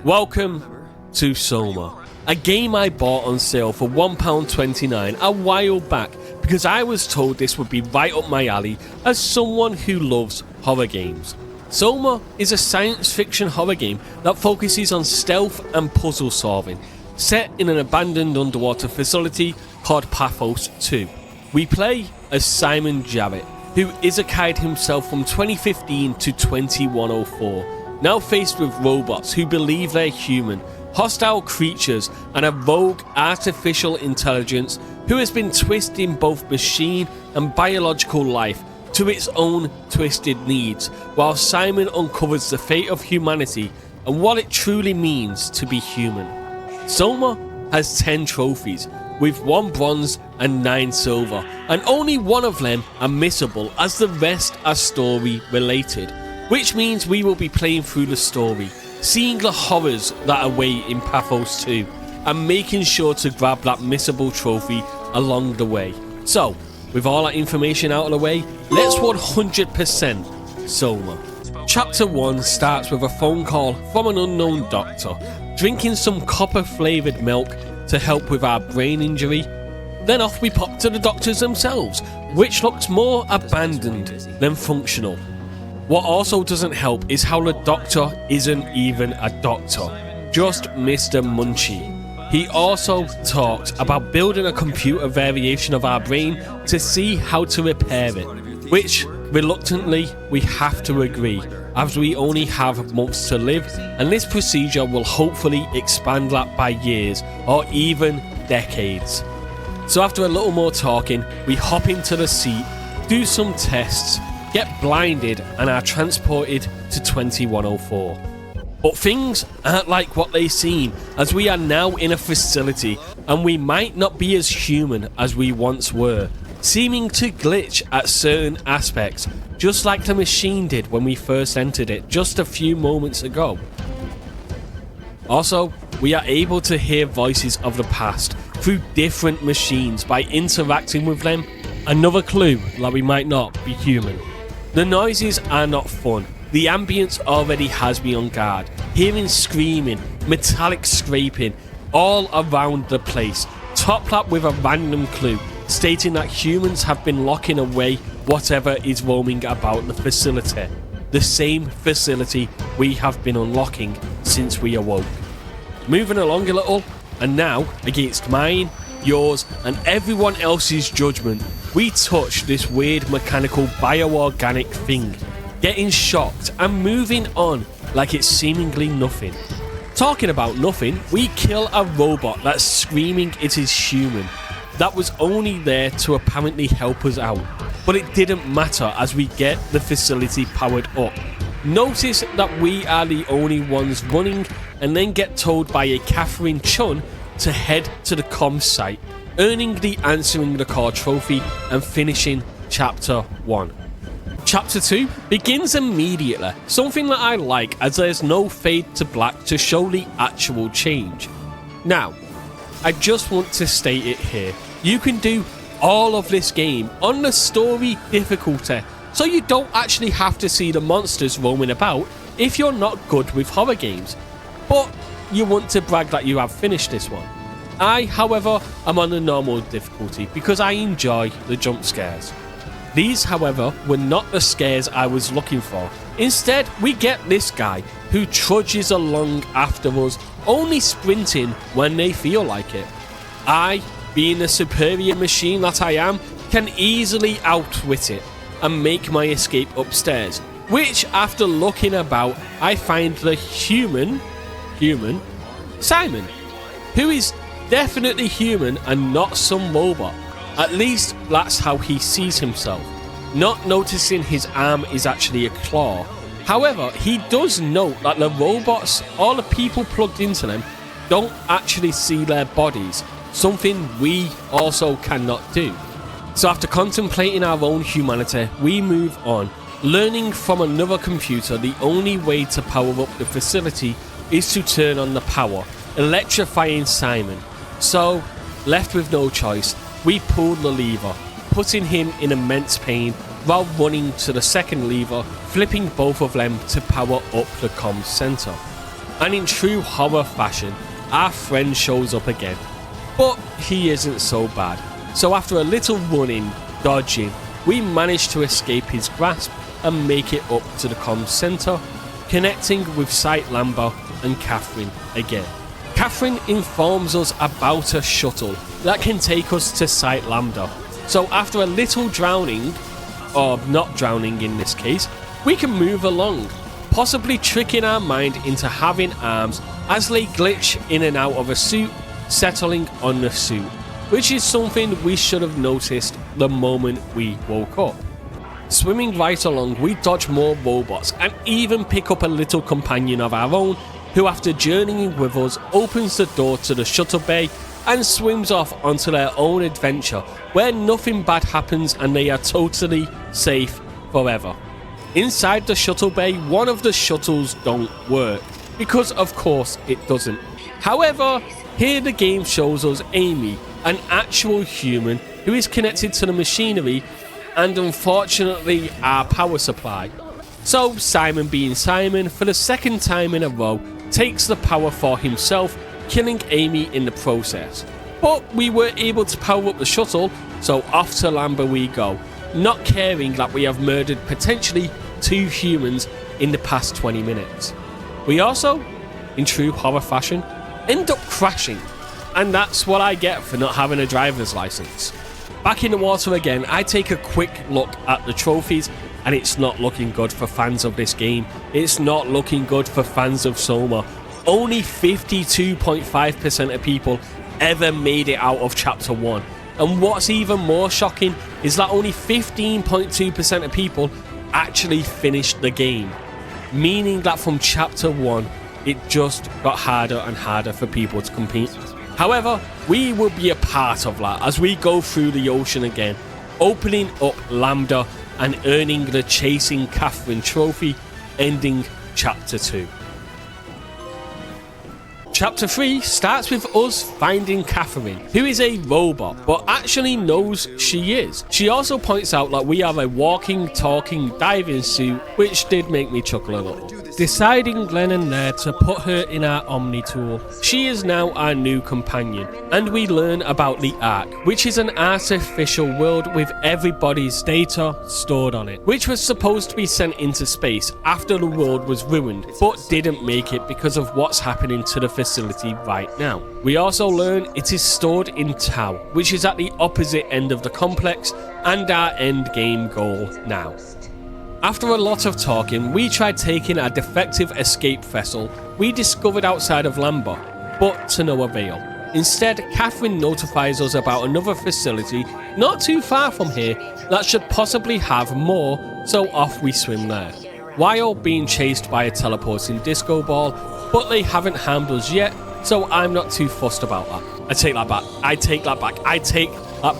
Welcome to SOMA, a game I bought on sale for £1.29 a while back because I was told this would be right up my alley as someone who loves horror games. SOMA is a science fiction horror game that focuses on stealth and puzzle solving, set in an abandoned underwater facility called Paphos 2. We play as Simon Jarrett, who isekai'd himself from 2015 to 2104. Now faced with robots who believe they're human, hostile creatures, and a rogue artificial intelligence who has been twisting both machine and biological life to its own twisted needs, while Simon uncovers the fate of humanity and what it truly means to be human. SOMA has 10 trophies, with 1 bronze and 9 silver, and only one of them are missable as the rest are story related. Which means we will be playing through the story, seeing the horrors that await in Paphos 2, and making sure to grab that missable trophy along the way. So, with all that information out of the way, let's 100% SOMA. Chapter 1 starts with a phone call from an unknown doctor, drinking some copper flavoured milk to help with our brain injury. Then off we pop to the doctors themselves, which looks more abandoned than functional. What also doesn't help is how the doctor isn't even a doctor, just Mr. Munchie. He also talks about building a computer variation of our brain to see how to repair it, which reluctantly we have to agree, as we only have months to live, and this procedure will hopefully expand that by years or even decades. So after a little more talking, we hop into the seat, do some tests, get blinded, and are transported to 2104. But things aren't like what they seem, as we are now in a facility and we might not be as human as we once were, seeming to glitch at certain aspects, just like the machine did when we first entered it just a few moments ago. Also, we are able to hear voices of the past through different machines by interacting with them, another clue that we might not be human. The noises are not fun. The ambience already has me on guard, hearing screaming, metallic scraping all around the place, topped up with a random clue stating that humans have been locking away whatever is roaming about the facility, the same facility we have been unlocking since we awoke. Moving along a little, and now, against mine, yours, and everyone else's judgment, we touch this weird mechanical bioorganic thing, getting shocked and moving on like it's seemingly nothing. Talking about nothing, we kill a robot that's screaming it is human, that was only there to apparently help us out, but it didn't matter as we get the facility powered up. Notice that we are the only ones running, and then get told by a Catherine Chun to head to the comms site, earning the Answering the Call trophy and finishing Chapter 1. Chapter 2 begins immediately, something that I like as there's no fade to black to show the actual change. Now, I just want to state it here, you can do all of this game on the story difficulty, so you don't actually have to see the monsters roaming about if you're not good with horror games. But you want to brag that you have finished this one. I, however, am on the normal difficulty because I enjoy the jump scares. These, however, were not the scares I was looking for. Instead, we get this guy who trudges along after us, only sprinting when they feel like it. I, being the superior machine that I am, can easily outwit it and make my escape upstairs, which, after looking about, I find the human Simon, who is definitely human and not some robot. At least that's how he sees himself, not noticing his arm is actually a claw. However, he does note that the robots, all the people plugged into them, don't actually see their bodies, something we also cannot do. So after contemplating our own humanity, we move on, learning from another computer the only way to power up the facility is to turn on the power, electrifying Simon. So, left with no choice, we pull the lever, putting him in immense pain while running to the second lever, flipping both of them to power up the comms center. And in true horror fashion, our friend shows up again. But he isn't so bad. So after a little running, dodging, we manage to escape his grasp and make it up to the comm centre, connecting with Sight Lambert and Catherine again. Catherine informs us about a shuttle that can take us to Sight Lambert. So after a little drowning, or not drowning in this case, we can move along, possibly tricking our mind into having arms as they glitch in and out of a suit, settling on the suit, which is something we should have noticed the moment we woke up. Swimming right along, we dodge more robots and even pick up a little companion of our own who, after journeying with us, opens the door to the shuttle bay and swims off onto their own adventure where nothing bad happens and they are totally safe forever. Inside the shuttle bay, one of the shuttles don't work, because of course it doesn't. However, here the game shows us Amy, an actual human who is connected to the machinery and unfortunately our power supply. So Simon, being Simon, for the second time in a row, takes the power for himself, killing Amy in the process. But we were able to power up the shuttle, so off to Lambert we go, not caring that we have murdered potentially 2 humans in the past 20 minutes. We also, in true horror fashion, end up crashing, and that's what I get for not having a driver's license. Back in the water again, I take a quick look at the trophies, and it's not looking good for fans of this game. It's not looking good for fans of SOMA. Only 52.5% of people ever made it out of Chapter 1. And what's even more shocking is that only 15.2% of people actually finished the game. Meaning that from Chapter 1, it just got harder and harder for people to compete. However, we will be a part of that as we go through the ocean again, opening up Lambert and earning the Chasing Catherine trophy, ending Chapter 2. Chapter 3 starts with us finding Catherine, who is a robot, but actually knows she is. She also points out that we are a walking, talking diving suit, which did make me chuckle a little. Deciding then and there to put her in our Omni tool. She is now our new companion, and we learn about the Ark, which is an artificial world with everybody's data stored on it, which was supposed to be sent into space after the world was ruined, but didn't make it because of what's happening to the facility right now. We also learn it is stored in Tau, which is at the opposite end of the complex and our end game goal now. After a lot of talking, we tried taking our defective escape vessel we discovered outside of Lambert, but to no avail. Instead, Catherine notifies us about another facility not too far from here that should possibly have more, so off we swim there. While being chased by a teleporting disco ball, but they haven't harmed us yet, so I'm not too fussed about that. I take that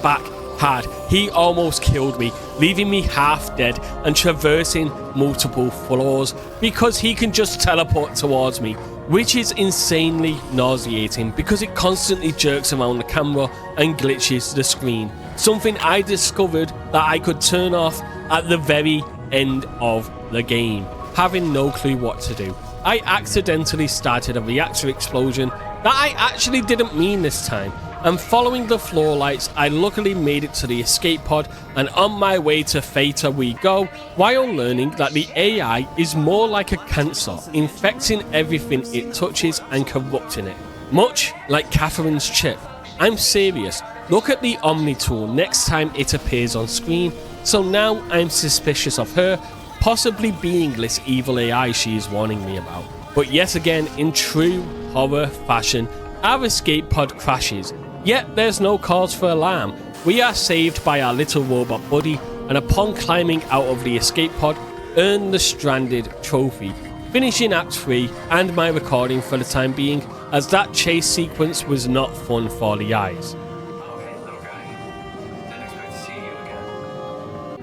back hard. He almost killed me, leaving me half dead and traversing multiple floors because he can just teleport towards me, which is insanely nauseating because it constantly jerks around the camera and glitches the screen. Something I discovered that I could turn off at the very end of the game, having no clue what to do. I accidentally started a reactor explosion that I actually didn't mean this time, and following the floor lights I luckily made it to the escape pod, and on my way to Theta we go, while learning that the AI is more like a cancer, infecting everything it touches and corrupting it, much like Catherine's chip. I'm serious, look at the Omni tool next time it appears on screen, so now I'm suspicious of her, possibly being this evil AI she is warning me about. But yet again, in true horror fashion, our escape pod crashes, yet there's no cause for alarm. We are saved by our little robot buddy, and upon climbing out of the escape pod, earn the stranded trophy, finishing Act 3 and my recording for the time being, as that chase sequence was not fun for the eyes.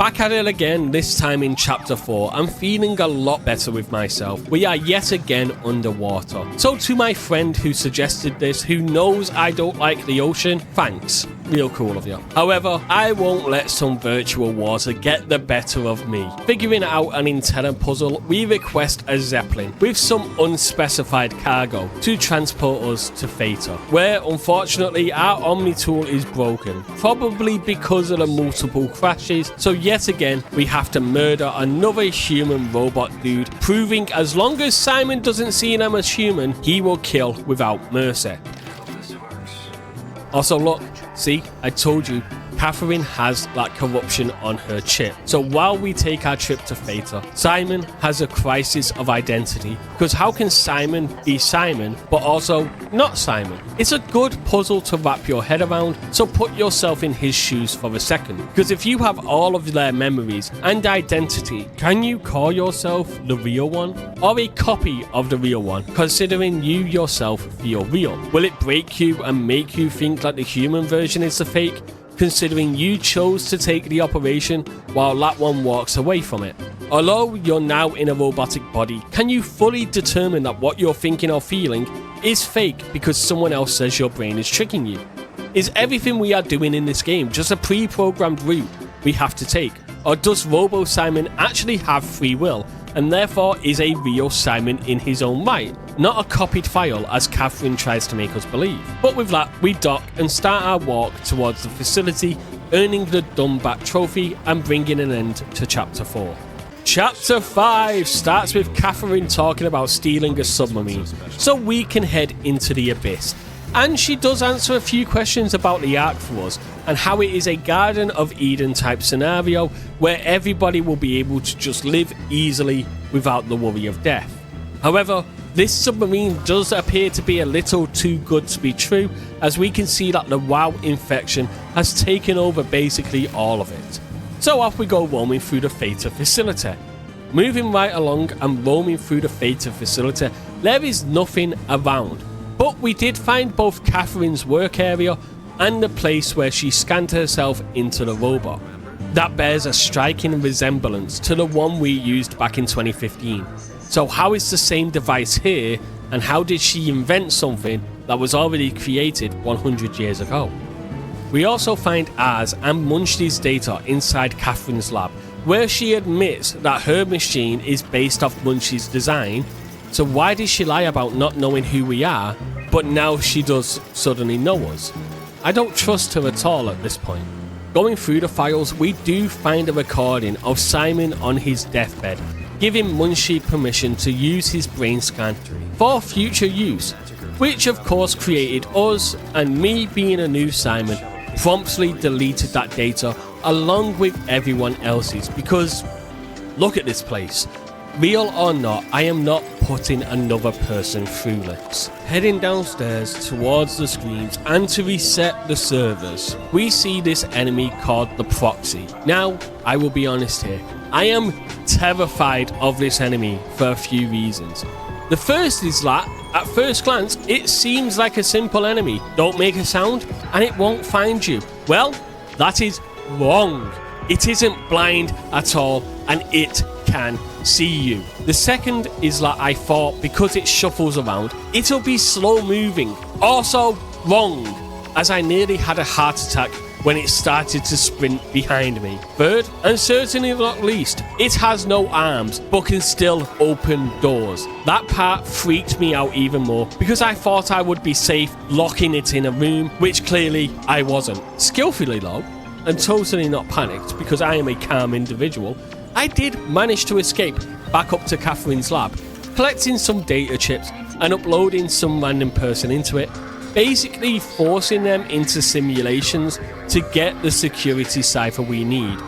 Back at it again, this time in chapter 4. I'm feeling a lot better with myself. We are yet again underwater. So to my friend who suggested this, who knows I don't like the ocean, thanks. Real cool of you. However, I won't let some virtual water get the better of me. Figuring out an antenna puzzle, we request a Zeppelin with some unspecified cargo to transport us to Theta, where unfortunately our Omni tool is broken, probably because of the multiple crashes. So yet again, we have to murder another human robot dude, proving as long as Simon doesn't see them as human, he will kill without mercy. Also look, see, I told you, Catherine has that corruption on her chip. So while we take our trip to Theta, Simon has a crisis of identity. Because how can Simon be Simon, but also not Simon? It's a good puzzle to wrap your head around, so put yourself in his shoes for a second. Because if you have all of their memories and identity, can you call yourself the real one? Or a copy of the real one, considering you yourself feel real? Will it break you and make you think that the human version is the fake, considering you chose to take the operation while that one walks away from it? Although you're now in a robotic body, can you fully determine that what you're thinking or feeling is fake because someone else says your brain is tricking you? Is everything we are doing in this game just a pre-programmed route we have to take? Or does Robo Simon actually have free will and therefore is a real Simon in his own right, not a copied file as Catherine tries to make us believe? But with that, we dock and start our walk towards the facility, earning the Dumb Back trophy and bringing an end to chapter 4. Chapter 5 starts with Catherine talking about stealing a submarine so we can head into the abyss. And she does answer a few questions about the Ark for us and how it is a Garden of Eden type scenario where everybody will be able to just live easily without the worry of death. However, this submarine does appear to be a little too good to be true, as we can see that the WoW infection has taken over basically all of it. So off we go roaming through the Theta facility. Moving right along and roaming through the Theta facility, there is nothing around. But we did find both Catherine's work area and the place where she scanned herself into the robot. That bears a striking resemblance to the one we used back in 2015. So how is the same device here, and how did she invent something that was already created 100 years ago? We also find ours and Munchie's data inside Catherine's lab, where she admits that her machine is based off Munchie's design. So why did she lie about not knowing who we are, but now she does suddenly know us? I don't trust her at all at this point. Going through the files, we do find a recording of Simon on his deathbed, giving Munchie permission to use his brain scan for future use, which of course created us, and me being a new Simon, promptly deleted that data along with everyone else's, because look at this place. Real or not, I am not putting another person through this. Heading downstairs towards the screens and to reset the servers, we see this enemy called the Proxy. Now, I will be honest here, I am terrified of this enemy for a few reasons. The first is that, at first glance, it seems like a simple enemy. Don't make a sound and it won't find you. Well, that is wrong. It isn't blind at all and it can see you. The second is that I thought because it shuffles around, it'll be slow moving. Also wrong, as I nearly had a heart attack when it started to sprint behind me. Third, and certainly not least, it has no arms but can still open doors. That part freaked me out even more because I thought I would be safe locking it in a room, which clearly I wasn't. Skillfully though, and totally not panicked because I am a calm individual, I did manage to escape back up to Catherine's lab, collecting some data chips and uploading some random person into it, basically forcing them into simulations to get the security cipher we need,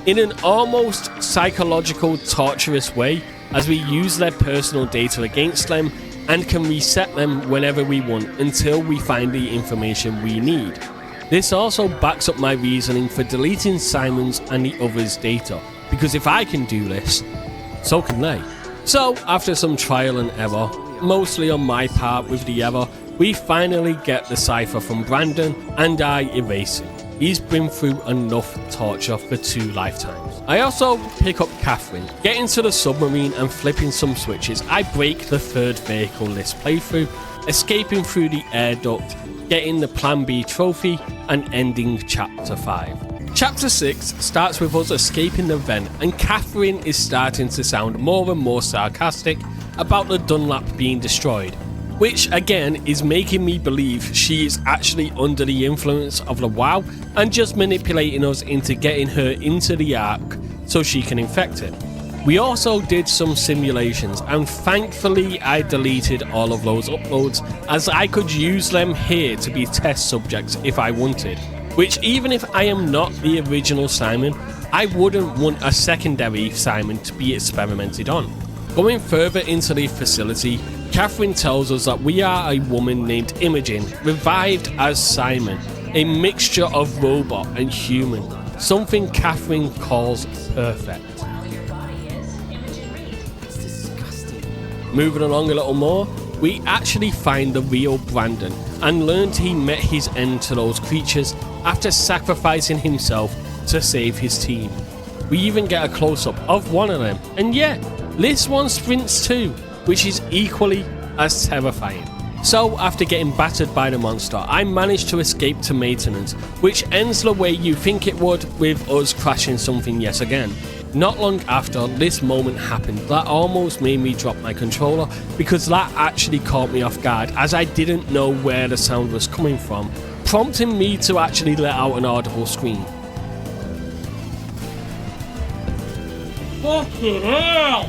in an almost psychological, torturous way, as we use their personal data against them and can reset them whenever we want until we find the information we need. This also backs up my reasoning for deleting Simon's and the others' data, because if I can do this, so can they. So after some trial and error, mostly on my part with the error, we finally get the cipher from Brandon and I erase it. he's been through enough torture for 2 lifetimes. I also pick up Catherine, get into the submarine and flipping some switches. I break the 3rd vehicle this playthrough, escaping through the air duct, getting the Plan B trophy and ending chapter 5. Chapter 6 starts with us escaping the vent and Catherine is starting to sound more and more sarcastic about the Dunlap being destroyed, which again is making me believe she is actually under the influence of the WoW and just manipulating us into getting her into the Ark so she can infect it. We also did some simulations and thankfully I deleted all of those uploads as I could use them here to be test subjects if I wanted, which even if I am not the original Simon, I wouldn't want a secondary Simon to be experimented on. Going further into the facility, Catherine tells us that we are a woman named Imogen, revived as Simon, a mixture of robot and human, something Catherine calls perfect. Moving along a little more, we actually find the real Brandon and learned he met his end to those creatures after sacrificing himself to save his team. We even get a close-up of one of them, and yeah, this one sprints too, which is equally as terrifying. So after getting battered by the monster, I managed to escape to maintenance, which ends the way you think it would, with us crashing something yet again. Not long after this moment happened, that almost made me drop my controller because that actually caught me off guard as I didn't know where the sound was coming from, prompting me to actually let out an audible scream. Fucking hell!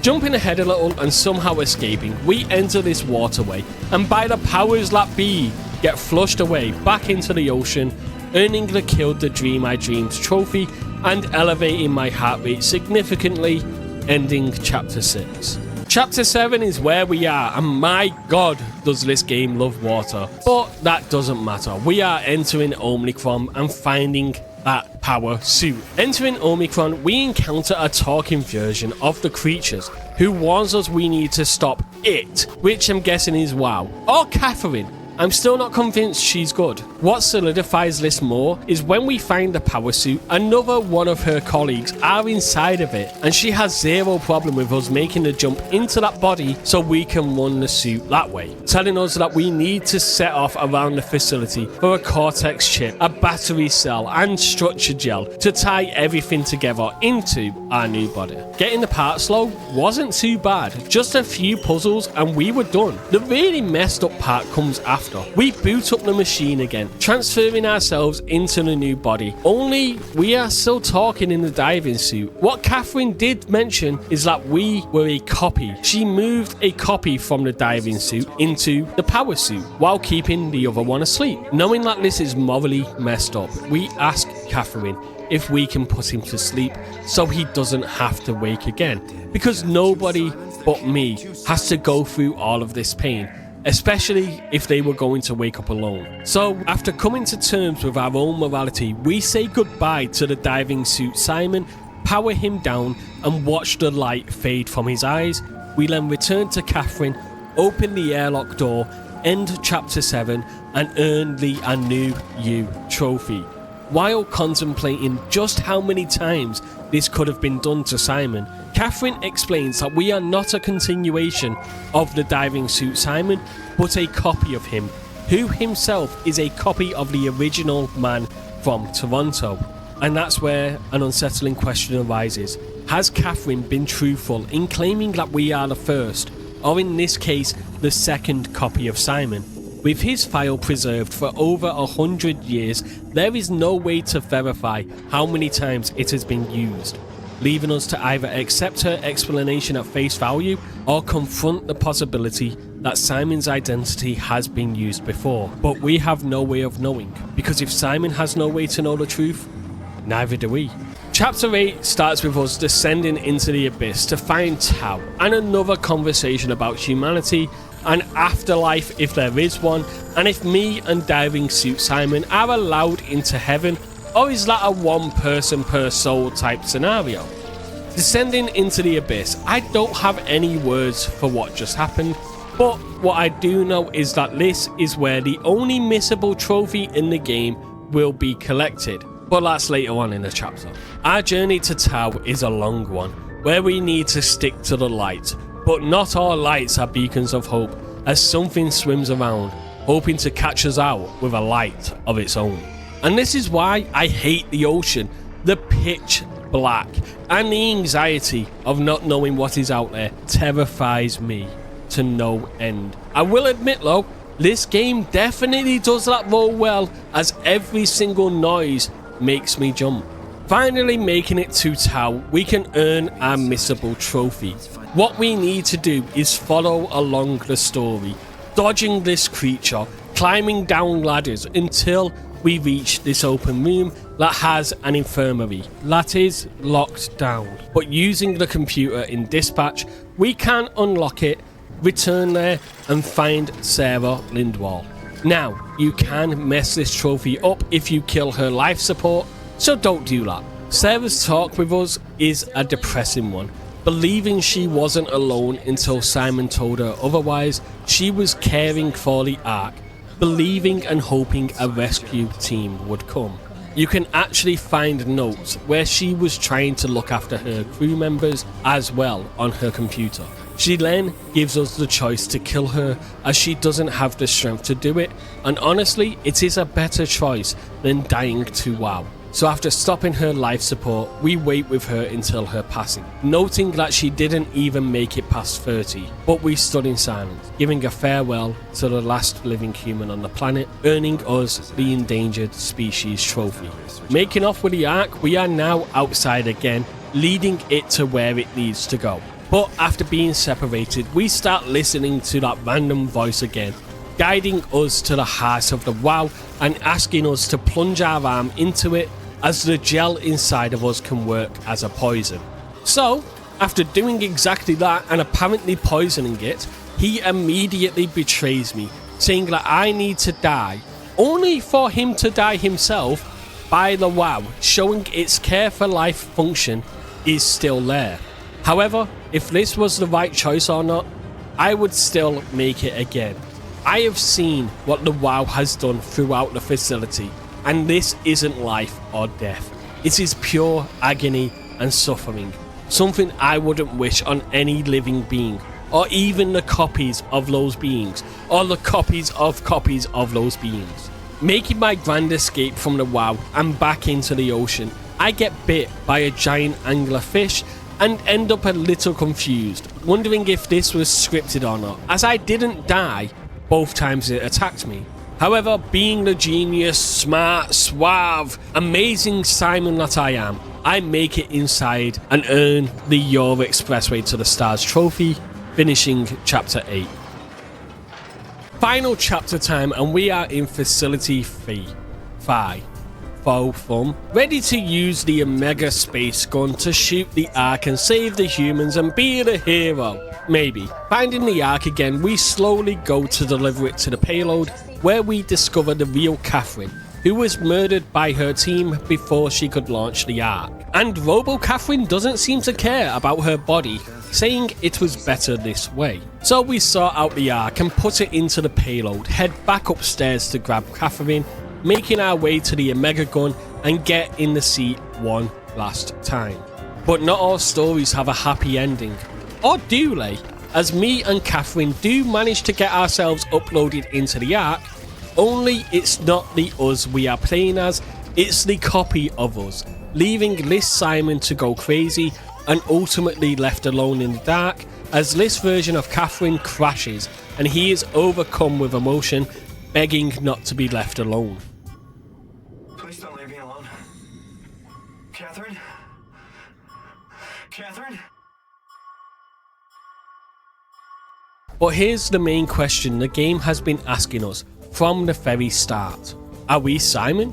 Jumping ahead a little and somehow escaping, we enter this waterway and by the powers that be, get flushed away back into the ocean, earning the Killed the Dream I Dreamed trophy and elevating my heart rate significantly, ending chapter 6. Chapter 7 is where we are, and my god does this game love water. But that doesn't matter, we are entering Omicron and finding that power suit. Entering Omicron, we encounter a talking version of the creatures who warns us we need to stop it, which I'm guessing is WoW, or Catherine. I'm still not convinced she's good. What solidifies this more is when we find the power suit, another one of her colleagues are inside of it, and she has zero problem with us making the jump into that body so we can run the suit that way, telling us that we need to set off around the facility for a cortex chip, a battery cell and structure gel to tie everything together into our new body. Getting the parts though wasn't too bad, just a few puzzles and we were done. The really messed up part comes after. We boot up the machine again, transferring ourselves into the new body, only we are still talking in the diving suit. What Catherine did mention is that we were a copy. She moved a copy from the diving suit into the power suit while keeping the other one asleep. Knowing that this is morally messed up, we ask Catherine if we can put him to sleep so he doesn't have to wake again, because nobody but me has to go through all of this pain, especially if they were going to wake up alone. So after coming to terms with our own morality, we say goodbye to the diving suit Simon, power him down and watch the light fade from his eyes. We then return to Catherine, open the airlock door, end chapter 7 and earn the A New You trophy. While contemplating just how many times this could have been done to Simon, Catherine explains that we are not a continuation of the diving suit Simon, but a copy of him, who himself is a copy of the original man from Toronto. And that's where an unsettling question arises. Has Catherine been truthful in claiming that we are the first, or in this case, the second copy of Simon? With his file preserved for over 100 years, there is no way to verify how many times it has been used, leaving us to either accept her explanation at face value or confront the possibility that Simon's identity has been used before. But we have no way of knowing, because if Simon has no way to know the truth, neither do we. Chapter 8 starts with us descending into the abyss to find Tao and another conversation about humanity and afterlife if there is one, and if me and diving suit Simon are allowed into heaven, or is that a one person per soul type scenario? Descending into the abyss, I don't have any words for what just happened, but what I do know is that this is where the only missable trophy in the game will be collected, but that's later on in the chapter. Our journey to Tau is a long one, where we need to stick to the light, but not all lights are beacons of hope, as something swims around, hoping to catch us out with a light of its own. And this is why I hate the ocean, the pitch black, and the anxiety of not knowing what is out there terrifies me to no end. I will admit though, this game definitely does that role well, as every single noise makes me jump. Finally making it to Tau, we can earn our missable trophy. What we need to do is follow along the story, dodging this creature, climbing down ladders until we reach this open room that has an infirmary that is locked down. But using the computer in dispatch, we can unlock it, return there and find Sarah Lindwall. Now, you can mess this trophy up if you kill her life support, so don't do that. Sarah's talk with us is a depressing one. Believing she wasn't alone until Simon told her otherwise, she was caring for the Ark, believing and hoping a rescue team would come. You can actually find notes where she was trying to look after her crew members as well on her computer. She then gives us the choice to kill her, as she doesn't have the strength to do it, and honestly it is a better choice than dying to WoW. So after stopping her life support, we wait with her until her passing, noting that she didn't even make it past 30, but we stood in silence, giving a farewell to the last living human on the planet, earning us the endangered species trophy. Making off with the Ark, we are now outside again, leading it to where it needs to go. But after being separated, we start listening to that random voice again, guiding us to the heart of the WoW and asking us to plunge our arm into it, as the gel inside of us can work as a poison. So, after doing exactly that and apparently poisoning it, he immediately betrays me, saying that I need to die, only for him to die himself by the WoW, showing its care for life function is still there. However, if this was the right choice or not, I would still make it again. I have seen what the WoW has done throughout the facility, and this isn't life or death. It is pure agony and suffering, something I wouldn't wish on any living being, or even the copies of those beings, or the copies of those beings. Making my grand escape from the WoW and back into the ocean, I get bit by a giant angler fish and end up a little confused, wondering if this was scripted or not, as I didn't die both times it attacked me. However, being the genius, smart, suave, amazing Simon that I am, I make it inside and earn the Your Expressway to the Stars trophy, finishing chapter 8. Final chapter time, and we are in facility 5. Faux fun, ready to use the Omega space gun to shoot the Ark and save the humans and be the hero. Maybe. Finding the Ark again, we slowly go to deliver it to the payload, where we discover the real Catherine, who was murdered by her team before she could launch the Ark. And Robo Catherine doesn't seem to care about her body, saying it was better this way. So we sort out the Ark and put it into the payload, head back upstairs to grab Catherine, making our way to the Omega gun and get in the seat one last time. But not all stories have a happy ending. Or do they? As me and Catherine do manage to get ourselves uploaded into the Ark, only it's not the us we are playing as, it's the copy of us, leaving this Simon to go crazy and ultimately left alone in the dark as this version of Catherine crashes and he is overcome with emotion, begging not to be left alone. Please don't leave me alone. Catherine? Catherine? But here's the main question the game has been asking us from the very start. Are we Simon?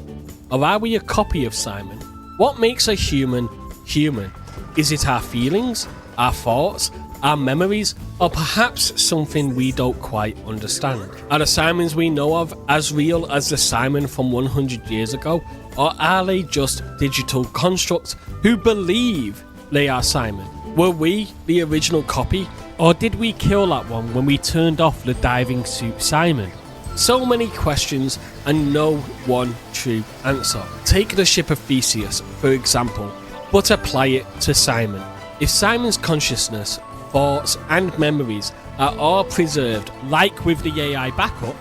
Or are we a copy of Simon? What makes a human human? Is it our feelings, our thoughts, our memories, or perhaps something we don't quite understand? Are the Simons we know of as real as the Simon from 100 years ago? Or are they just digital constructs who believe they are Simon? Were we the original copy? Or did we kill that one when we turned off the diving suit Simon? So many questions and no one true answer. Take the ship of Theseus, for example, but apply it to Simon. If Simon's consciousness, thoughts and memories are all preserved like with the AI backup,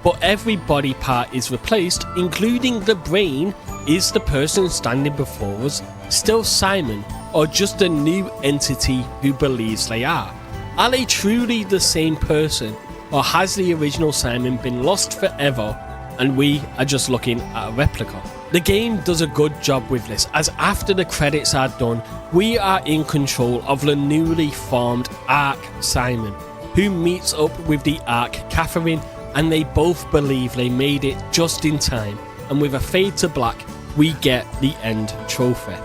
but every body part is replaced, including the brain, is the person standing before us still Simon, or just a new entity who believes they are? Are they truly the same person, or has the original Simon been lost forever and we are just looking at a replica? The game does a good job with this, as after the credits are done, we are in control of the newly formed Arc Simon, who meets up with the Arc Catherine, and they both believe they made it just in time, and with a fade to black, we get the end trophy.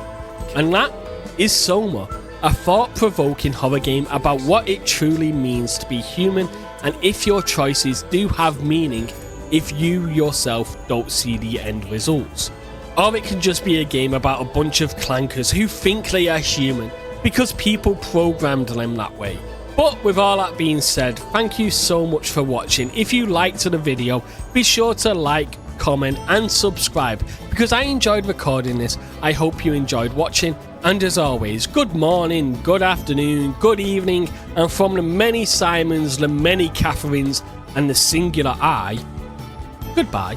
And that is SOMA, a thought-provoking horror game about what it truly means to be human, and if your choices do have meaning if you yourself don't see the end results. Or it can just be a game about a bunch of clankers who think they are human because people programmed them that way. But with all that being said, thank you so much for watching. If you liked the video, be sure to like, comment and subscribe, because I enjoyed recording this. I hope you enjoyed watching, and as always, good morning, good afternoon, good evening, and from the many Simons, the many Catherines and the singular I, goodbye.